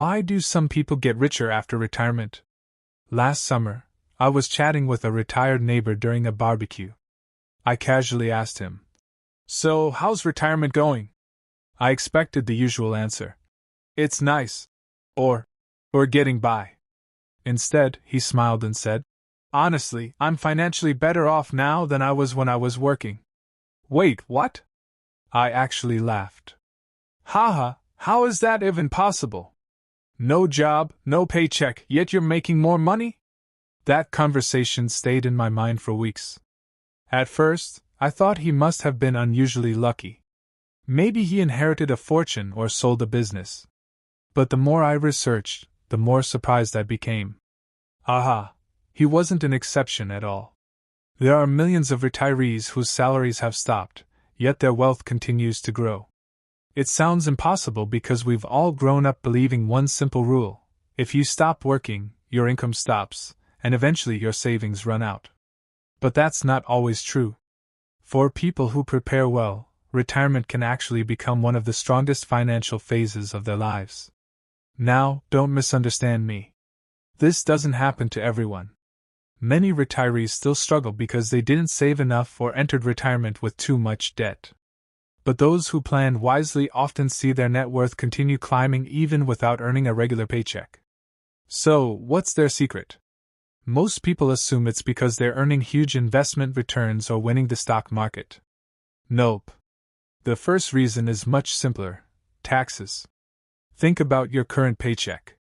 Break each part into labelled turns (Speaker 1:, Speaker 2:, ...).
Speaker 1: Why do some people get richer after retirement? Last summer, I was chatting with a retired neighbor during a barbecue. I casually asked him, "So, how's retirement going?" I expected the usual answer. "It's nice." Or getting by. Instead, he smiled and said, "Honestly, I'm financially better off now than I was when I was working." Wait, what? I actually laughed. Haha, how is that even possible? No job, no paycheck, yet you're making more money? That conversation stayed in my mind for weeks. At first, I thought he must have been unusually lucky. Maybe he inherited a fortune or sold a business. But the more I researched, the more surprised I became. Aha! He wasn't an exception at all. There are millions of retirees whose salaries have stopped, yet their wealth continues to grow. It sounds impossible because we've all grown up believing one simple rule: if you stop working, your income stops, and eventually your savings run out. But that's not always true. For people who prepare well, retirement can actually become one of the strongest financial phases of their lives. Now, don't misunderstand me. This doesn't happen to everyone. Many retirees still struggle because they didn't save enough or entered retirement with too much debt. But those who plan wisely often see their net worth continue climbing even without earning a regular paycheck. So, what's their secret? Most people assume it's because they're earning huge investment returns or winning the stock market. Nope. The first reason is much simpler: taxes. Think about your current paycheck.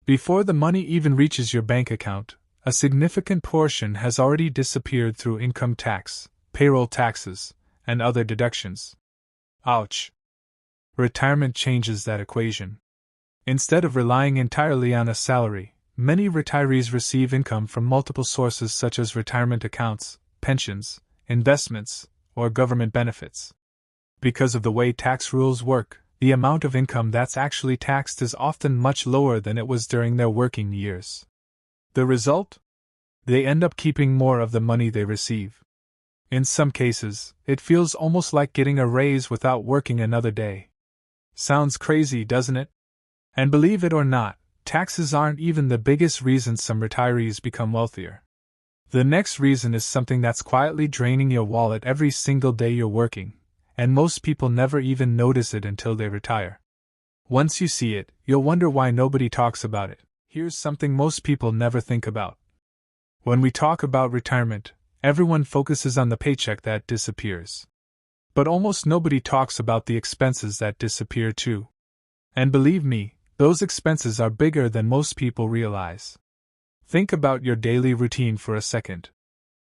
Speaker 1: Before the money even reaches your bank account, a significant portion has already disappeared through income tax, payroll taxes, and other deductions. Ouch. Retirement changes that equation. Instead of relying entirely on a salary, many retirees receive income from multiple sources such as retirement accounts, pensions, investments, or government benefits. Because of the way tax rules work, the amount of income that's actually taxed is often much lower than it was during their working years. The result? They end up keeping more of the money they receive. In some cases, it feels almost like getting a raise without working another day. Sounds crazy, doesn't it? And believe it or not, taxes aren't even the biggest reason some retirees become wealthier. The next reason is something that's quietly draining your wallet every single day you're working, and most people never even notice it until they retire. Once you see it, you'll wonder why nobody talks about it. Here's something most people never think about. When we talk about retirement, everyone focuses on the paycheck that disappears. But almost nobody talks about the expenses that disappear too. And believe me, those expenses are bigger than most people realize. Think about your daily routine for a second.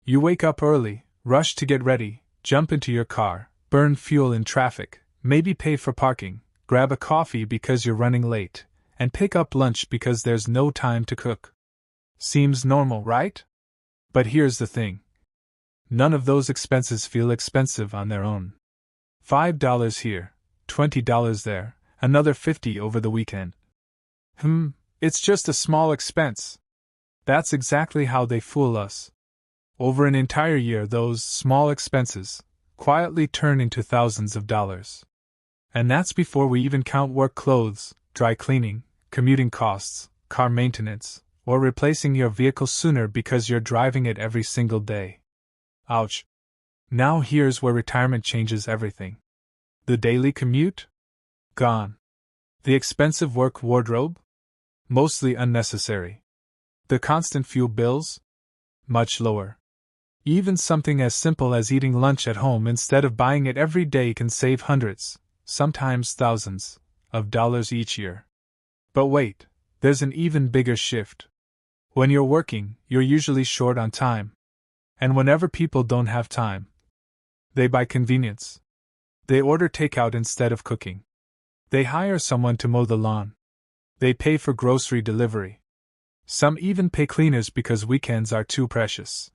Speaker 1: You wake up early, rush to get ready, jump into your car, burn fuel in traffic, maybe pay for parking, grab a coffee because you're running late, and pick up lunch because there's no time to cook. Seems normal, right? But here's the thing. None of those expenses feel expensive on their own. $5 here, $20 there, another $50 over the weekend. It's just a small expense. That's exactly how they fool us. Over an entire year, those small expenses quietly turn into thousands of dollars. And that's before we even count work clothes, dry cleaning, commuting costs, car maintenance, or replacing your vehicle sooner because you're driving it every single day. Ouch. Now here's where retirement changes everything. The daily commute? Gone. The expensive work wardrobe? Mostly unnecessary. The constant fuel bills? Much lower. Even something as simple as eating lunch at home instead of buying it every day can save hundreds, sometimes thousands, of dollars each year. But wait, there's an even bigger shift. When you're working, you're usually short on time. And whenever people don't have time, they buy convenience. They order takeout instead of cooking. They hire someone to mow the lawn. They pay for grocery delivery. Some even pay cleaners because weekends are too precious.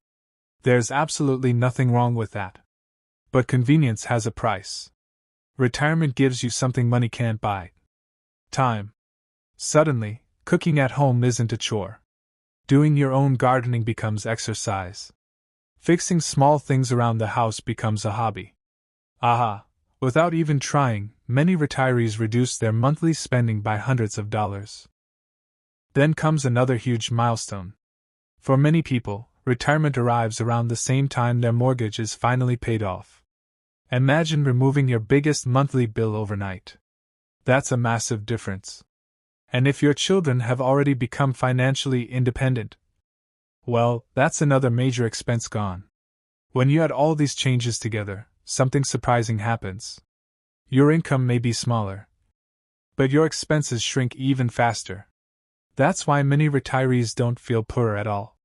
Speaker 1: There's absolutely nothing wrong with that. But convenience has a price. Retirement gives you something money can't buy. Time. Suddenly, cooking at home isn't a chore. Doing your own gardening becomes exercise. Fixing small things around the house becomes a hobby. Aha! Without even trying, many retirees reduce their monthly spending by hundreds of dollars. Then comes another huge milestone. For many people, retirement arrives around the same time their mortgage is finally paid off. Imagine removing your biggest monthly bill overnight. That's a massive difference. And if your children have already become financially independent, well, that's another major expense gone. When you add all these changes together, something surprising happens. Your income may be smaller, but your expenses shrink even faster. That's why many retirees don't feel poorer at all.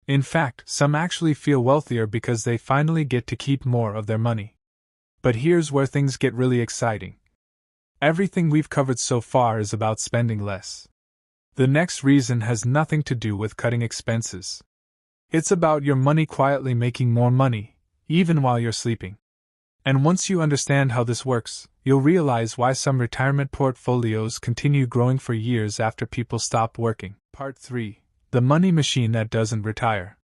Speaker 1: In fact, some actually feel wealthier because they finally get to keep more of their money. But here's where things get really exciting. Everything we've covered so far is about spending less. The next reason has nothing to do with cutting expenses. It's about your money quietly making more money, even while you're sleeping. And once you understand how this works, you'll realize why some retirement portfolios continue growing for years after people stop working. Part 3. The money machine that doesn't retire.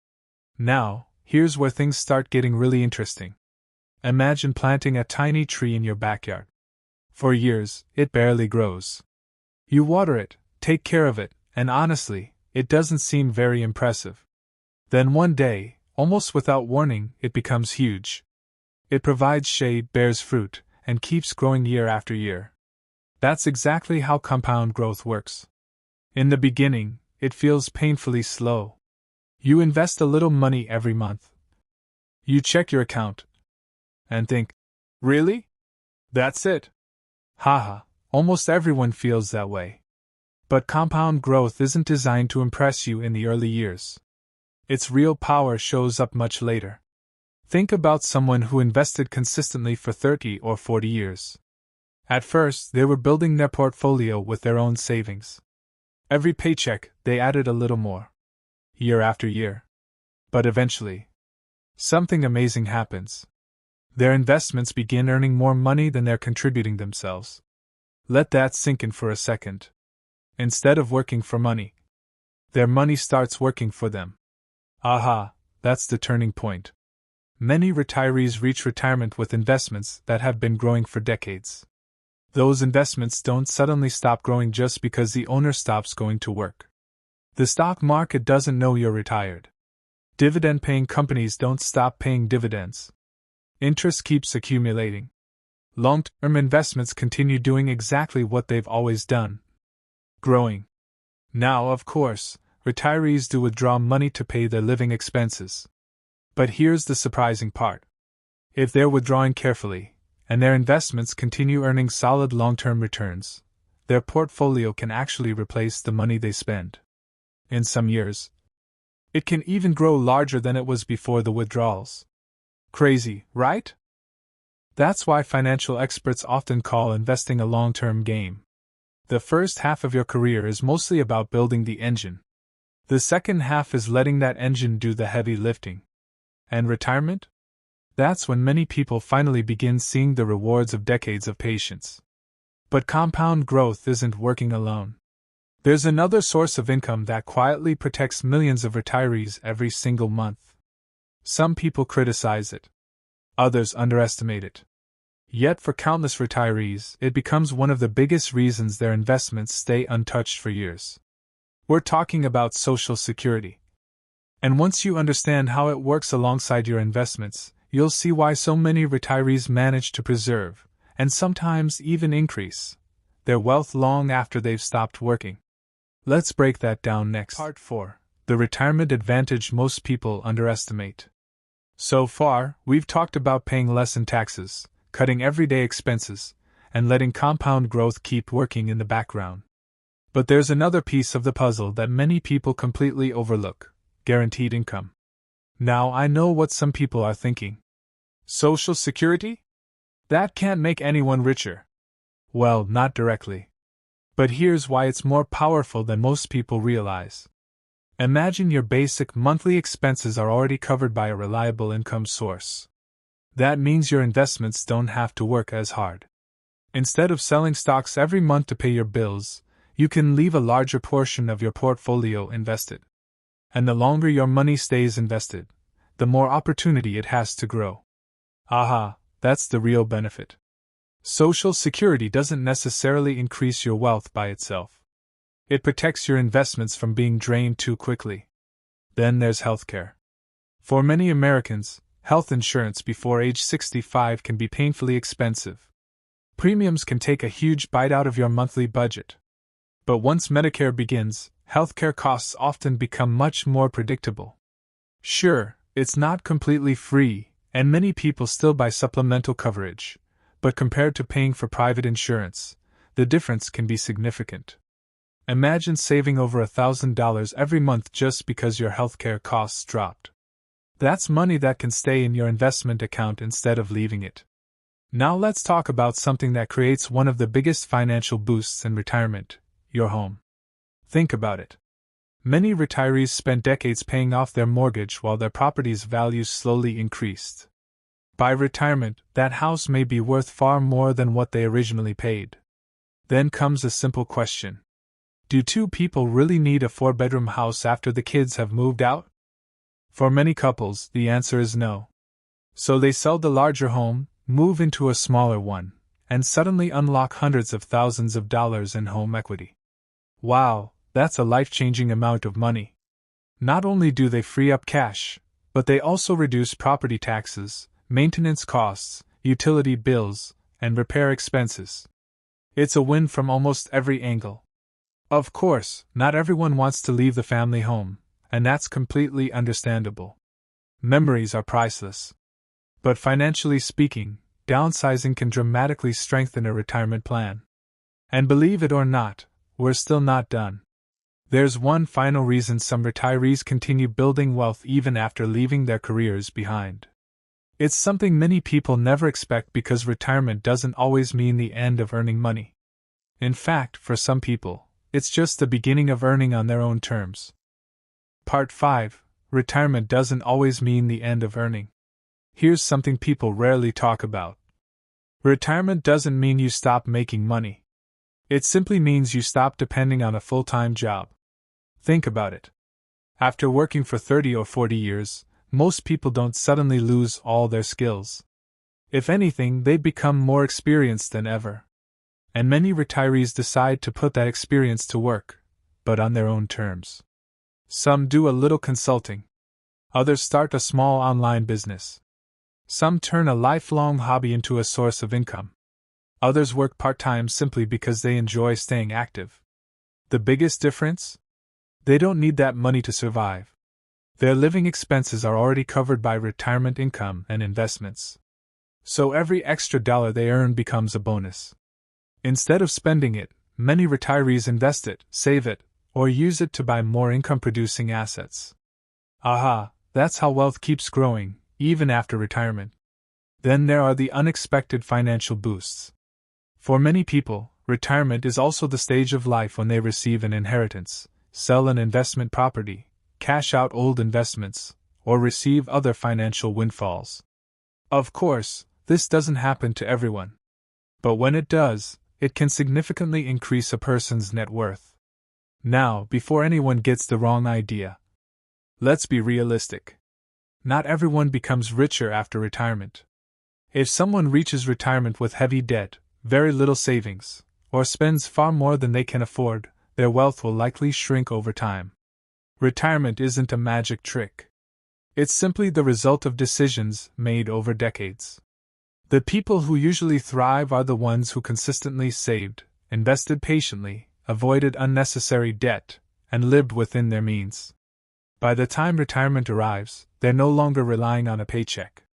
Speaker 1: Now, here's where things start getting really interesting. Imagine planting a tiny tree in your backyard. For years, it barely grows. You water it, take care of it, and honestly, it doesn't seem very impressive. Then one day, almost without warning, it becomes huge. It provides shade, bears fruit, and keeps growing year after year. That's exactly how compound growth works. In the beginning, it feels painfully slow. You invest a little money every month. You check your account and think, really? That's it? Haha, almost everyone feels that way. But compound growth isn't designed to impress you in the early years. Its real power shows up much later. Think about someone who invested consistently for 30 or 40 years. At first, they were building their portfolio with their own savings. Every paycheck, they added a little more. Year after year. But eventually, something amazing happens. Their investments begin earning more money than they're contributing themselves. Let that sink in for a second. Instead of working for money, their money starts working for them. Aha, that's the turning point. Many retirees reach retirement with investments that have been growing for decades. Those investments don't suddenly stop growing just because the owner stops going to work. The stock market doesn't know you're retired. Dividend-paying companies don't stop paying dividends. Interest keeps accumulating. Long-term investments continue doing exactly what they've always done. Growing. Now, of course, retirees do withdraw money to pay their living expenses. But here's the surprising part. If they're withdrawing carefully, and their investments continue earning solid long-term returns, their portfolio can actually replace the money they spend. In some years, it can even grow larger than it was before the withdrawals. Crazy, right? That's why financial experts often call investing a long-term game. The first half of your career is mostly about building the engine. The second half is letting that engine do the heavy lifting. And retirement? That's when many people finally begin seeing the rewards of decades of patience. But compound growth isn't working alone. There's another source of income that quietly protects millions of retirees every single month. Some people criticize it. Others underestimate it. Yet for countless retirees, it becomes one of the biggest reasons their investments stay untouched for years. We're talking about Social Security. And once you understand how it works alongside your investments, you'll see why so many retirees manage to preserve, and sometimes even increase, their wealth long after they've stopped working. Let's break that down next. Part 4. The retirement advantage most people underestimate. So far, we've talked about paying less in taxes, cutting everyday expenses, and letting compound growth keep working in the background. But there's another piece of the puzzle that many people completely overlook: guaranteed income. Now I know what some people are thinking. Social Security? That can't make anyone richer. Well, not directly. But here's why it's more powerful than most people realize. Imagine your basic monthly expenses are already covered by a reliable income source. That means your investments don't have to work as hard. Instead of selling stocks every month to pay your bills, you can leave a larger portion of your portfolio invested. And the longer your money stays invested, the more opportunity it has to grow. Aha, that's the real benefit. Social Security doesn't necessarily increase your wealth by itself. It protects your investments from being drained too quickly. Then there's healthcare. For many Americans, health insurance before age 65 can be painfully expensive. Premiums can take a huge bite out of your monthly budget. But once Medicare begins, healthcare costs often become much more predictable. Sure, it's not completely free, and many people still buy supplemental coverage, but compared to paying for private insurance, the difference can be significant. Imagine saving over $1,000 every month just because your healthcare costs dropped. That's money that can stay in your investment account instead of leaving it. Now let's talk about something that creates one of the biggest financial boosts in retirement: your home. Think about it. Many retirees spent decades paying off their mortgage while their property's values slowly increased. By retirement, that house may be worth far more than what they originally paid. Then comes a simple question. Do two people really need a 4-bedroom house after the kids have moved out? For many couples, the answer is no. So they sell the larger home, move into a smaller one, and suddenly unlock hundreds of thousands of dollars in home equity. Wow, that's a life-changing amount of money. Not only do they free up cash, but they also reduce property taxes, maintenance costs, utility bills, and repair expenses. It's a win from almost every angle. Of course, not everyone wants to leave the family home, and that's completely understandable. Memories are priceless. But financially speaking, downsizing can dramatically strengthen a retirement plan. And believe it or not, we're still not done. There's one final reason some retirees continue building wealth even after leaving their careers behind. It's something many people never expect because retirement doesn't always mean the end of earning money. In fact, for some people, it's just the beginning of earning on their own terms. Part 5. Retirement doesn't always mean the end of earning. Here's something people rarely talk about. Retirement doesn't mean you stop making money. It simply means you stop depending on a full-time job. Think about it. After working for 30 or 40 years, most people don't suddenly lose all their skills. If anything, they become more experienced than ever. And many retirees decide to put that experience to work, but on their own terms. Some do a little consulting. Others start a small online business. Some turn a lifelong hobby into a source of income. Others work part-time simply because they enjoy staying active. The biggest difference? They don't need that money to survive. Their living expenses are already covered by retirement income and investments. So every extra dollar they earn becomes a bonus. Instead of spending it, many retirees invest it, save it, or use it to buy more income-producing assets. Aha, that's how wealth keeps growing, even after retirement. Then there are the unexpected financial boosts. For many people, retirement is also the stage of life when they receive an inheritance, sell an investment property, cash out old investments, or receive other financial windfalls. Of course, this doesn't happen to everyone. But when it does, it can significantly increase a person's net worth. Now, before anyone gets the wrong idea, let's be realistic. Not everyone becomes richer after retirement. If someone reaches retirement with heavy debt, very little savings, or spends far more than they can afford, their wealth will likely shrink over time. Retirement isn't a magic trick. It's simply the result of decisions made over decades. The people who usually thrive are the ones who consistently saved, invested patiently, avoided unnecessary debt, and lived within their means. By the time retirement arrives, they're no longer relying on a paycheck.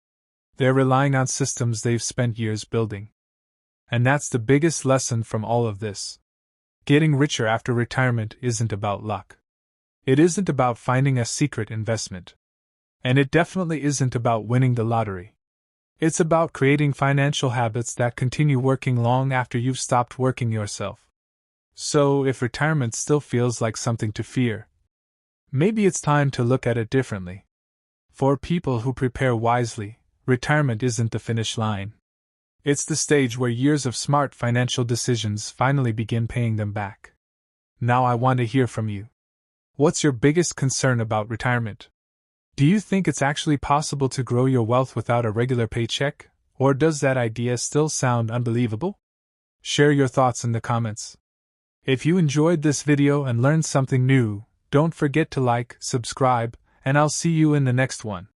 Speaker 1: They're relying on systems they've spent years building. And that's the biggest lesson from all of this. Getting richer after retirement isn't about luck. It isn't about finding a secret investment. And it definitely isn't about winning the lottery. It's about creating financial habits that continue working long after you've stopped working yourself. So, if retirement still feels like something to fear, maybe it's time to look at it differently. For people who prepare wisely, retirement isn't the finish line. It's the stage where years of smart financial decisions finally begin paying them back. Now I want to hear from you. What's your biggest concern about retirement? Do you think it's actually possible to grow your wealth without a regular paycheck, Or does that idea still sound unbelievable? Share your thoughts in the comments. If you enjoyed this video and learned something new, don't forget to like, subscribe, and I'll see you in the next one.